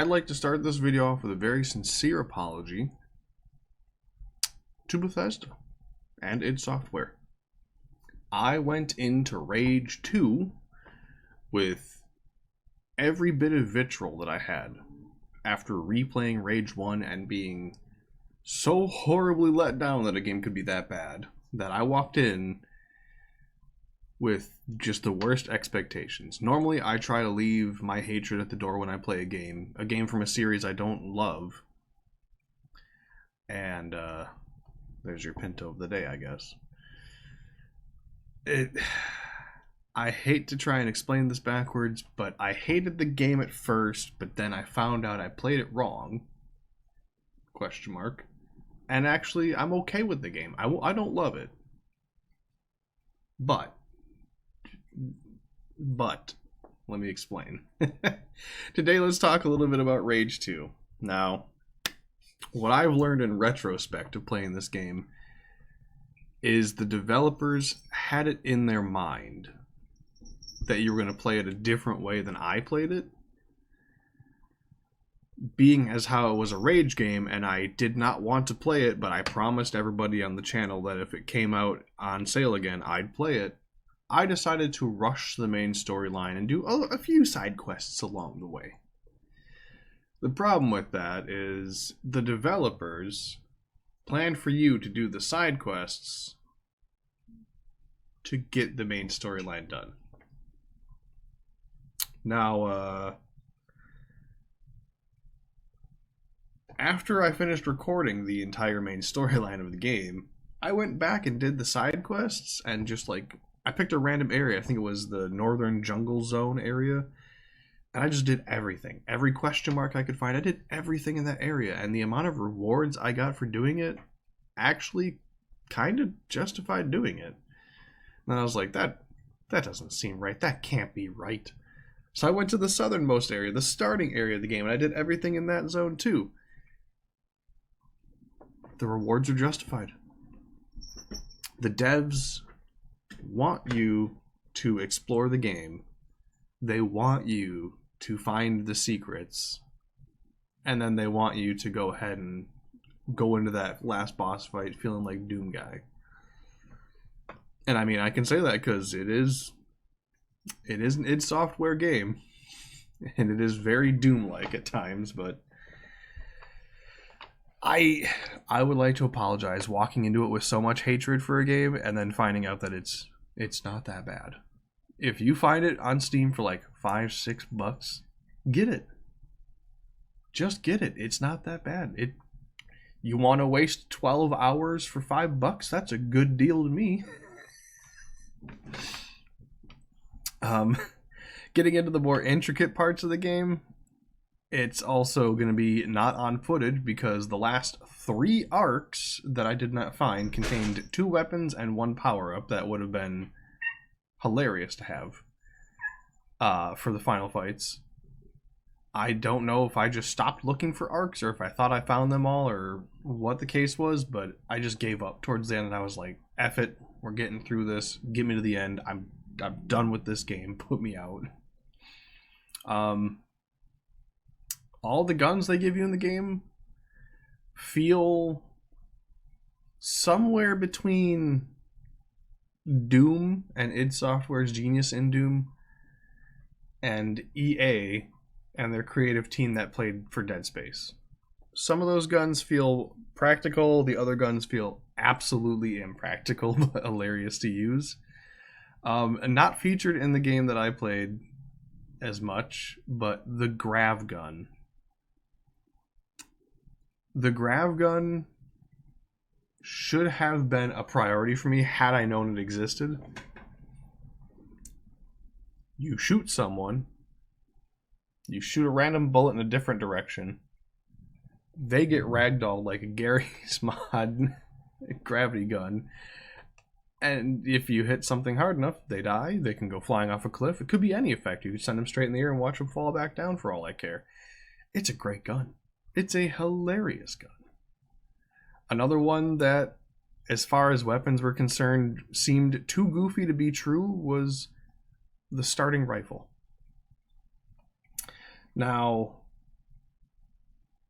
I'd like to start this video off with a very sincere apology to Bethesda and id Software. I went into Rage 2 with every bit of vitriol that I had after replaying Rage 1 and being so horribly let down that a game could be that bad, that I walked in with just the worst expectations. Normally, I try to leave my hatred at the door when I play a game from a series I don't love. And there's your Pinto of the day, I guess. I hate to try and explain this backwards, but I hated the game at first, but then I found out I played it wrong. Question mark. And actually, I'm okay with the game. I don't love it. But, let me explain. Today, let's talk a little bit about Rage 2. Now, what I've learned in retrospect of playing this game is the developers had it in their mind that you were going to play it a different way than I played it. Being as how it was a Rage game, and I did not want to play it, but I promised everybody on the channel that if it came out on sale again, I'd play it. I decided to rush the main storyline and do a few side quests along the way. The problem with that is the developers planned for you to do the side quests to get the main storyline done. Now, after I finished recording the entire main storyline of the game, I went back and did the side quests and just I picked a random area. I think it was the northern jungle zone area. And I just did everything. Every question mark I could find, I did everything in that area. And the amount of rewards I got for doing it actually kind of justified doing it. And then I was like, that doesn't seem right. That can't be right. So I went to the southernmost area, the starting area of the game, and I did everything in that zone too. The rewards are justified. The devs want you to explore the game. They want you to find the secrets. And then they want you to go ahead and go into that last boss fight feeling like Doom Guy. And I mean, I can say that because it is an id Software game. And it is very Doom-like at times, but I would like to apologize walking into it with so much hatred for a game and then finding out that it's not that bad. If you find it on Steam for like $5-6, get it. Just get it. It's not that bad. You want to waste 12 hours for $5? That's a good deal to me. Getting into the more intricate parts of the game, it's also going to be not on footage because the last 3 arcs that I did not find contained 2 weapons and 1 power-up that would have been hilarious to have for the final fights. I don't know if I just stopped looking for arcs or if I thought I found them all or what the case was, but I just gave up towards the end and I was like, F it, we're getting through this, get me to the end, I'm done with this game, put me out. All the guns they give you in the game feel somewhere between Doom and id Software's genius in Doom and EA and their creative team that played for Dead Space. Some of those guns feel practical, the other guns feel absolutely impractical but hilarious to use. And not featured in the game that I played as much, but the grav gun. The grav gun should have been a priority for me had I known it existed. You shoot someone, you shoot a random bullet in a different direction, they get ragdolled like a Gary's Mod gravity gun, and if you hit something hard enough, they die, they can go flying off a cliff. It could be any effect. You could send them straight in the air and watch them fall back down for all I care. It's a great gun. It's a hilarious gun. Another one that, as far as weapons were concerned, seemed too goofy to be true was the starting rifle. Now,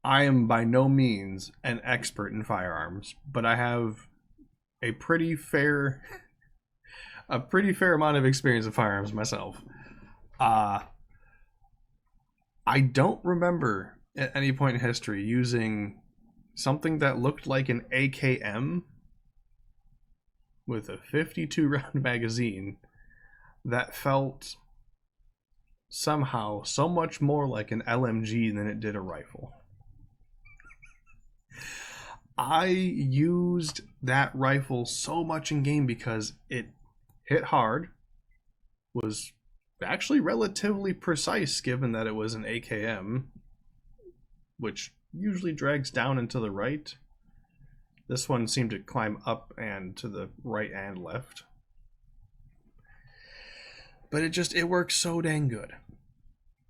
I am by no means an expert in firearms, but I have a pretty fair amount of experience with firearms myself. Uh I don't remember at any point in history using something that looked like an AKM with a 52 round magazine that felt somehow so much more like an LMG than it did a rifle. I used that rifle so much in game because it hit hard, was actually relatively precise given that it was an AKM, which usually drags down and to the right. This one seemed to climb up and to the right and left. But it works so dang good.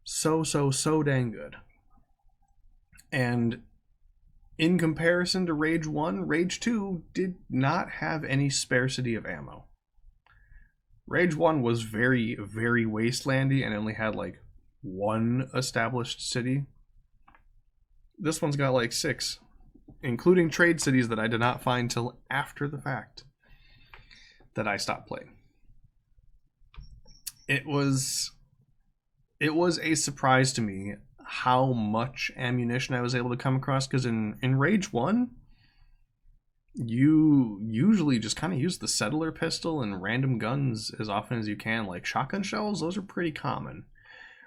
So dang good. And in comparison to Rage 1, Rage 2 did not have any sparsity of ammo. Rage 1 was very, very wastelandy and only had like one established city. This one's got like 6, including trade cities that I did not find till after the fact that I stopped playing. It was a surprise to me how much ammunition I was able to come across, because in Rage 1, you usually just kind of use the settler pistol and random guns as often as you can. Like shotgun shells, those are pretty common.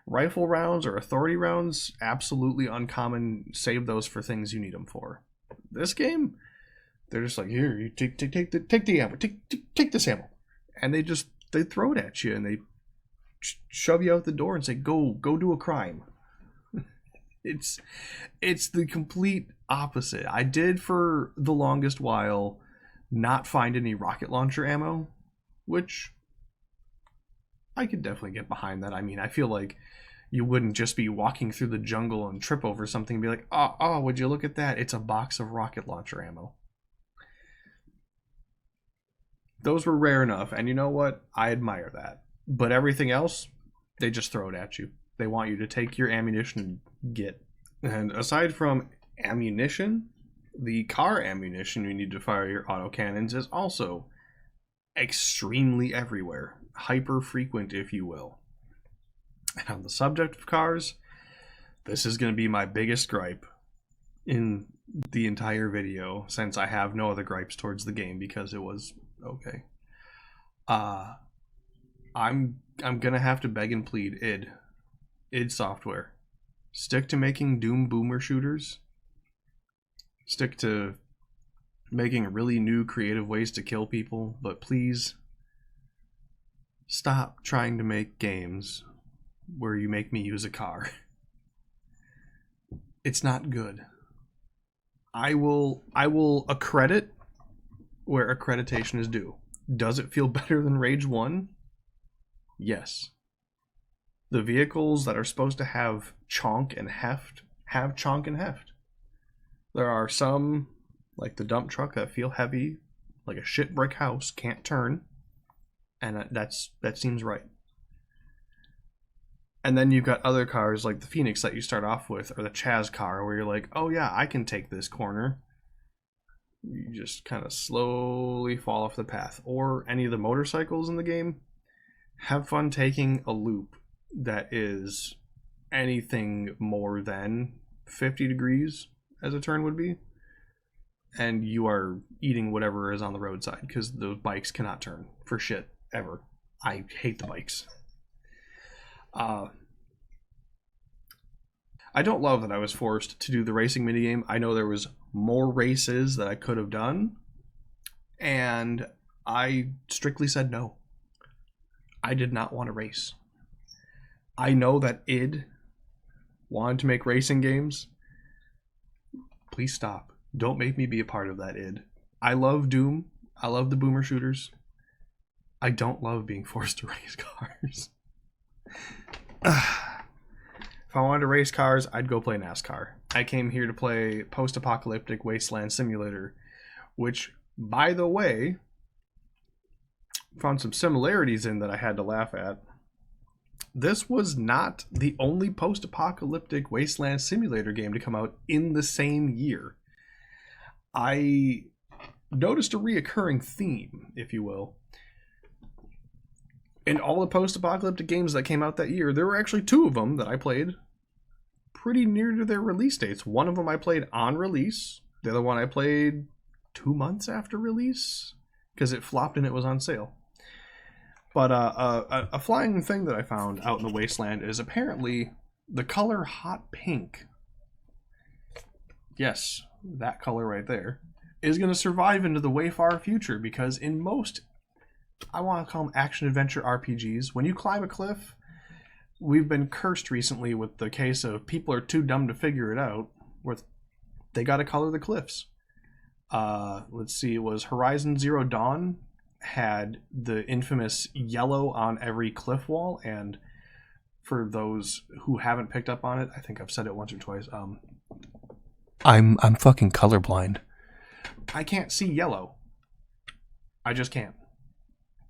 Rifle rounds or authority rounds, absolutely uncommon. Save those for things you need them for. This game, they're just like, here, you take the ammo, take this ammo, and they throw it at you and they shove you out the door and say, go do a crime. It's the complete opposite. I did for the longest while not find any rocket launcher ammo, which I could definitely get behind that. I mean, I feel like you wouldn't just be walking through the jungle and trip over something and be like, oh, would you look at that? It's a box of rocket launcher ammo. Those were rare enough, and you know what? I admire that. But everything else, they just throw it at you. They want you to take your ammunition and get. And aside from ammunition, the car ammunition you need to fire your autocannons is also extremely everywhere. Hyper frequent, if you will. And on the subject of cars, this is going to be my biggest gripe in the entire video, since I have no other gripes towards the game because it was okay. I'm gonna have to beg and plead id Software, stick to making Doom boomer shooters. Stick to making really new creative ways to kill people, but please stop trying to make games where you make me use a car. It's not good. I will accredit where accreditation is due. Does it feel better than Rage 1? Yes. The vehicles that are supposed to have chonk and heft have chonk and heft. There are some, like the dump truck, that feel heavy, like a shit brick house, can't turn, and that seems right. And then you've got other cars like the Phoenix that you start off with, or the Chaz car, where you're like, oh yeah, I can take this corner. You just kind of slowly fall off the path. Or any of the motorcycles in the game, have fun taking a loop that is anything more than 50 degrees as a turn would be, and you are eating whatever is on the roadside, because those bikes cannot turn for shit ever. I hate the bikes. I don't love that I was forced to do the racing minigame. I know there was more races that I could have done, and I strictly said no. I did not want to race. I know that id wanted to make racing games. Please stop. Don't make me be a part of that, id. I love Doom. I love the boomer shooters. I don't love being forced to race cars. If I wanted to race cars, I'd go play NASCAR. I came here to play post-apocalyptic wasteland simulator, which, by the way, found some similarities in that I had to laugh at. this was not the only post-apocalyptic wasteland simulator game to come out in the same year. I noticed a reoccurring theme, if you will. In all the post-apocalyptic games that came out that year, there were actually 2 of them that I played pretty near to their release dates. One of them I played on release. The other one I played 2 months after release because it flopped and it was on sale. But a flying thing that I found out in the wasteland is apparently the color hot pink. Yes, that color right there is going to survive into the way far future, because in most, I want to call them action-adventure RPGs, when you climb a cliff, we've been cursed recently with the case of people are too dumb to figure it out, where they got to color the cliffs. Let's see, it was Horizon Zero Dawn had the infamous yellow on every cliff wall, and for those who haven't picked up on it, I think I've said it once or twice, I'm fucking colorblind. I can't see yellow. I just can't.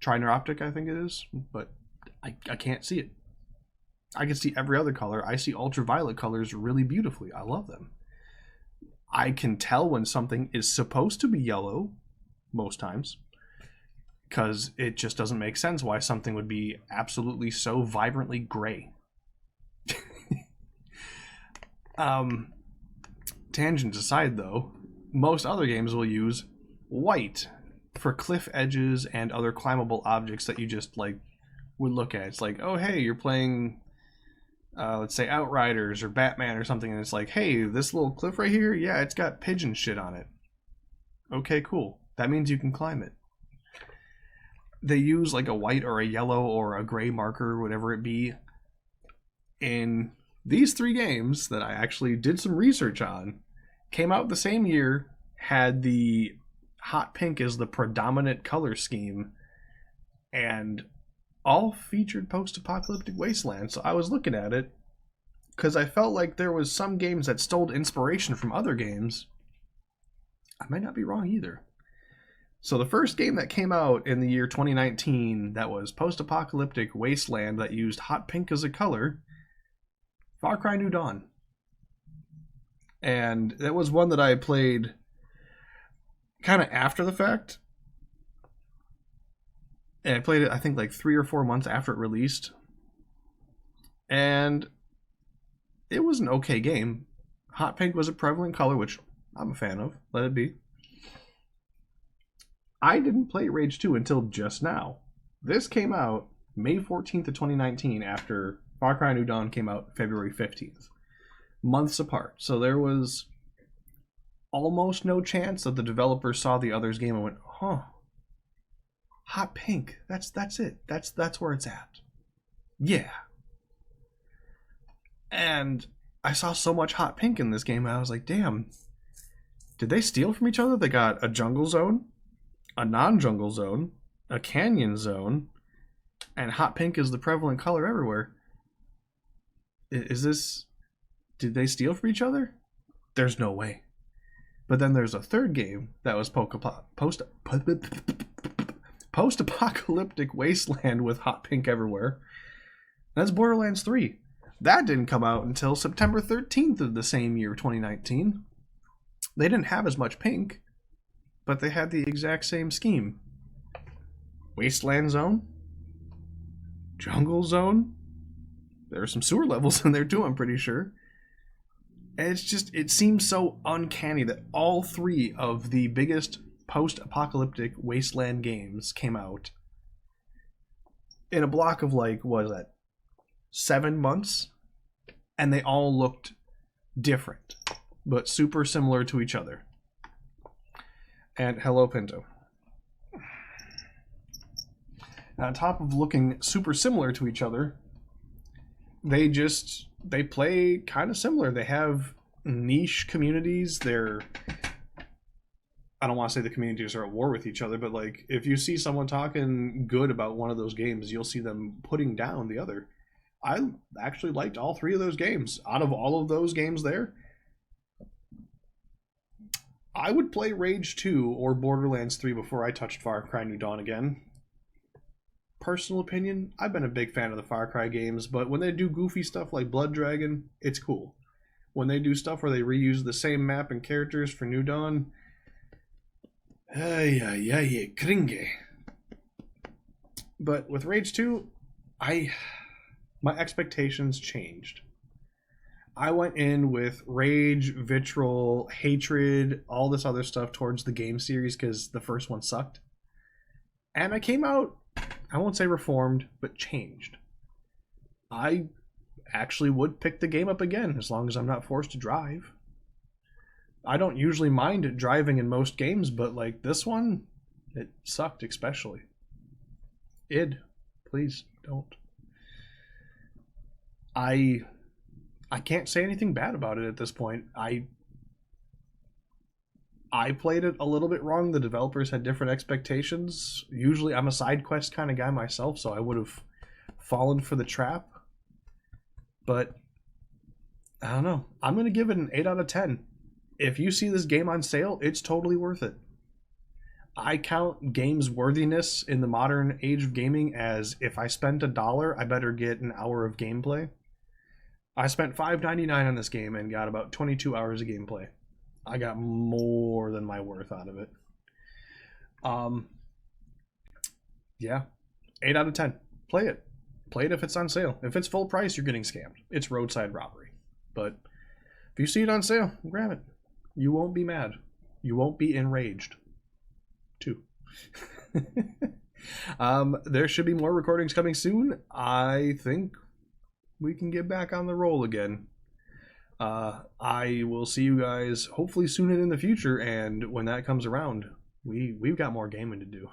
Trineuroptic, I think it is, but I can't see it. I can see every other color. I see ultraviolet colors really beautifully. I love them. I can tell when something is supposed to be yellow, most times, because it just doesn't make sense why something would be absolutely so vibrantly gray. Tangents aside, though, most other games will use white for cliff edges and other climbable objects that you just like would look at. It's like, oh hey, you're playing let's say Outriders or Batman or something, and it's like, hey, this little cliff right here, yeah, it's got pigeon shit on it. Okay, cool. That means you can climb it. They use like a white or a yellow or a gray marker, whatever it be, in these 3 games that I actually did some research on. Came out the same year, had the hot pink as the predominant color scheme, and all featured post-apocalyptic wasteland. So I was looking at it because I felt like there was some games that stole inspiration from other games. I might not be wrong either. So the first game that came out in the year 2019 that was post-apocalyptic wasteland that used hot pink as a color, Far Cry New Dawn. And that was one that I played kind of after the fact. And I played it, I think, like 3 or 4 months after it released. And it was an okay game. Hot pink was a prevalent color, which I'm a fan of. Let it be. I didn't play Rage 2 until just now. This came out May 14th of 2019 after Far Cry New Dawn came out February 15th. Months apart. So there was almost no chance that the developer saw the other's game and went, huh, hot pink, that's it. That's where it's at. Yeah. And I saw so much hot pink in this game, I was like, damn, did they steal from each other? They got a jungle zone, a non-jungle zone, a canyon zone, and hot pink is the prevalent color everywhere. Is this... Did they steal from each other? There's no way. But then there's a third game that was post-apocalyptic wasteland with hot pink everywhere. That's Borderlands 3. That didn't come out until September 13th of the same year, 2019. They didn't have as much pink, but they had the exact same scheme. Wasteland zone, jungle zone. There are some sewer levels in there too, I'm pretty sure. And it's just, it seems so uncanny that all 3 of the biggest post-apocalyptic wasteland games came out in a block of like, what is that, 7 months? And they all looked different, but super similar to each other. And hello, Pinto. On top of looking super similar to each other, they play kind of similar. They have niche communities. I don't want to say the communities are at war with each other, but like if you see someone talking good about one of those games, you'll see them putting down the other. I actually liked all 3 of those games. Out of all of those games there, I would play Rage 2 or Borderlands 3 before I touched Far Cry New Dawn again. personal opinion, I've been a big fan of the Far Cry games, but when they do goofy stuff like Blood Dragon, it's cool. When they do stuff where they reuse the same map and characters for New Dawn, ay, ay, ay, cringe. But with Rage 2, my expectations changed. I went in with rage, vitriol, hatred, all this other stuff towards the game series because the first one sucked. And I came out, I won't say reformed, but changed. I actually would pick the game up again as long as I'm not forced to drive. I don't usually mind driving in most games, but like this one, it sucked especially. Please don't. I can't say anything bad about it at this point. I played it a little bit wrong. The developers had different expectations. Usually I'm a side quest kind of guy myself, so I would have fallen for the trap. But I don't know. I'm going to give it an 8 out of 10. If you see this game on sale, it's totally worth it. I count games worthiness in the modern age of gaming as if I spent $1, I better get an hour of gameplay. I spent $5.99 on this game and got about 22 hours of gameplay. I got more than my worth out of it. Yeah, 8 out of 10. Play it. Play it if it's on sale. If it's full price, you're getting scammed. It's roadside robbery. But if you see it on sale, grab it. You won't be mad. You won't be enraged. Too. There should be more recordings coming soon. I think we can get back on the roll again. I will see you guys hopefully soon in the future, and when that comes around, we've got more gaming to do.